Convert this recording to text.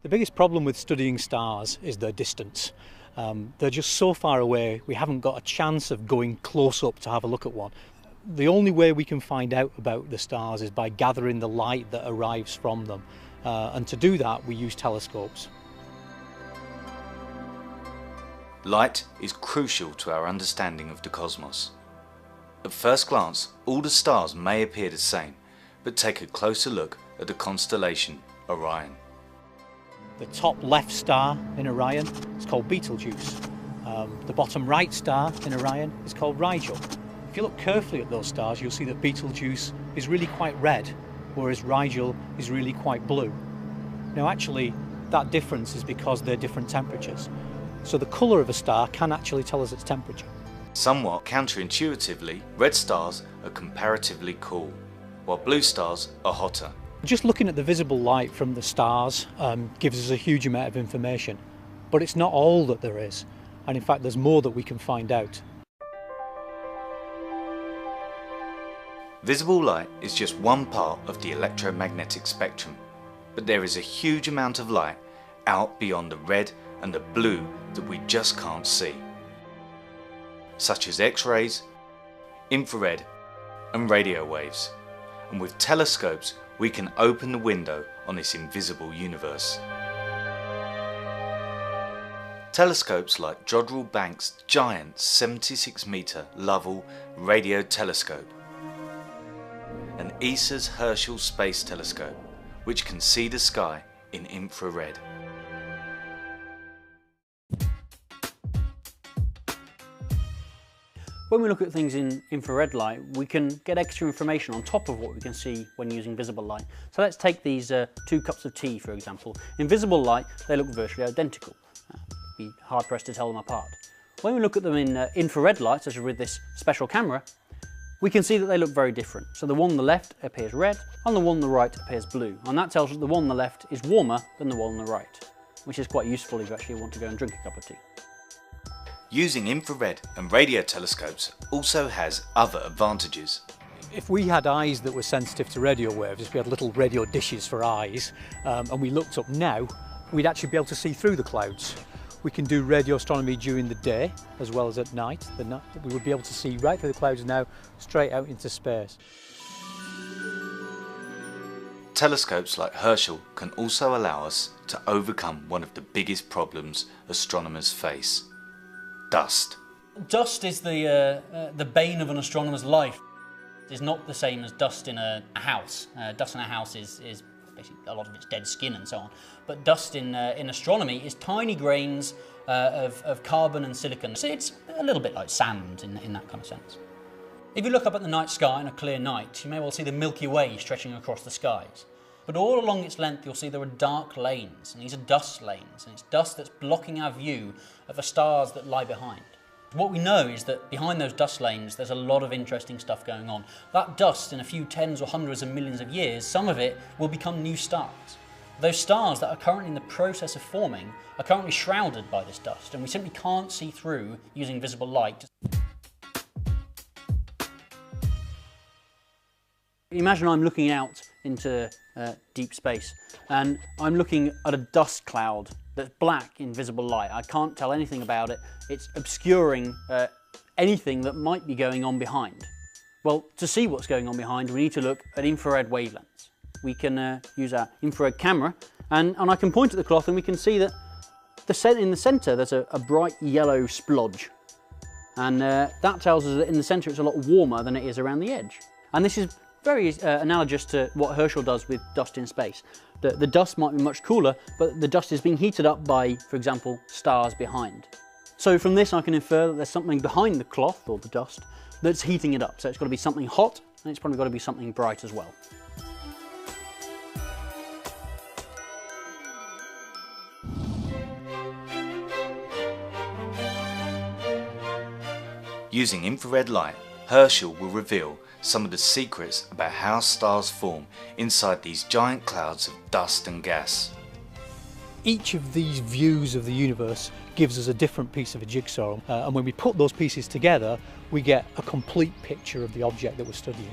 The biggest problem with studying stars is their distance. They're just so far away, we haven't got a chance of going close up to have a look at one. The only way we can find out about the stars is by gathering the light that arrives from them. And to do that, we use telescopes. Light is crucial to our understanding of the cosmos. At first glance, all the stars may appear the same, but take a closer look at the constellation Orion. The top left star in Orion is called Betelgeuse. The bottom right star in Orion is called Rigel. If you look carefully at those stars, you'll see that Betelgeuse is really quite red, whereas Rigel is really quite blue. Now actually, that difference is because they're different temperatures. So the colour of a star can actually tell us its temperature. Somewhat counterintuitively, red stars are comparatively cool, while blue stars are hotter. Just looking at the visible light from the stars gives us a huge amount of information, but it's not all that there is, and in fact there's more that we can find out. Visible light is just one part of the electromagnetic spectrum, but there is a huge amount of light out beyond the red and the blue that we just can't see, such as X-rays, infrared and radio waves, and with telescopes we can open the window on this invisible universe. Telescopes like Jodrell Banks' giant 76-metre Lovell radio telescope and ESA's Herschel Space Telescope, which can see the sky in infrared. When we look at things in infrared light, we can get extra information on top of what we can see when using visible light. So let's take these 2 cups of tea, for example. In visible light, they look virtually identical. Be hard pressed to tell them apart. When we look at them in infrared light, such as with this special camera, we can see that they look very different. So the one on the left appears red, and the one on the right appears blue. And that tells us that the one on the left is warmer than the one on the right, which is quite useful if you actually want to go and drink a cup of tea. Using infrared and radio telescopes also has other advantages. If we had eyes that were sensitive to radio waves, if we had little radio dishes for eyes, and we looked up now, we'd actually be able to see through the clouds. We can do radio astronomy during the day as well as at night. We would be able to see right through the clouds now, straight out into space. Telescopes like Herschel can also allow us to overcome one of the biggest problems astronomers face: dust. Dust is the bane of an astronomer's life. It's not the same as dust in a house. Dust in a house is basically a lot of it's dead skin and so on. But dust in astronomy is tiny grains of carbon and silicon. So it's a little bit like sand in that kind of sense. If you look up at the night sky on a clear night, you may well see the Milky Way stretching across the skies. But all along its length you'll see there are dark lanes, and these are dust lanes, and it's dust that's blocking our view of the stars that lie behind. What we know is that behind those dust lanes there's a lot of interesting stuff going on. That dust, in a few tens or hundreds of millions of years, some of it will become new stars. Those stars that are currently in the process of forming are currently shrouded by this dust, and we simply can't see through using visible light. Imagine I'm looking out into deep space and I'm looking at a dust cloud that's black in visible light. I can't tell anything about it. It's obscuring anything that might be going on behind. Well, to see what's going on behind, we need to look at infrared wavelengths. We can use our infrared camera and I can point at the cloth and we can see that in the centre there's a bright yellow splodge. And that tells us that in the centre it's a lot warmer than it is around the edge. And this is very analogous to what Herschel does with dust in space. The dust might be much cooler, but the dust is being heated up by, for example, stars behind. So from this I can infer that there's something behind the cloth, or the dust, that's heating it up. So it's got to be something hot, and it's probably got to be something bright as well. Using infrared light, Herschel will reveal some of the secrets about how stars form inside these giant clouds of dust and gas. Each of these views of the universe gives us a different piece of a jigsaw, and when we put those pieces together we get a complete picture of the object that we're studying.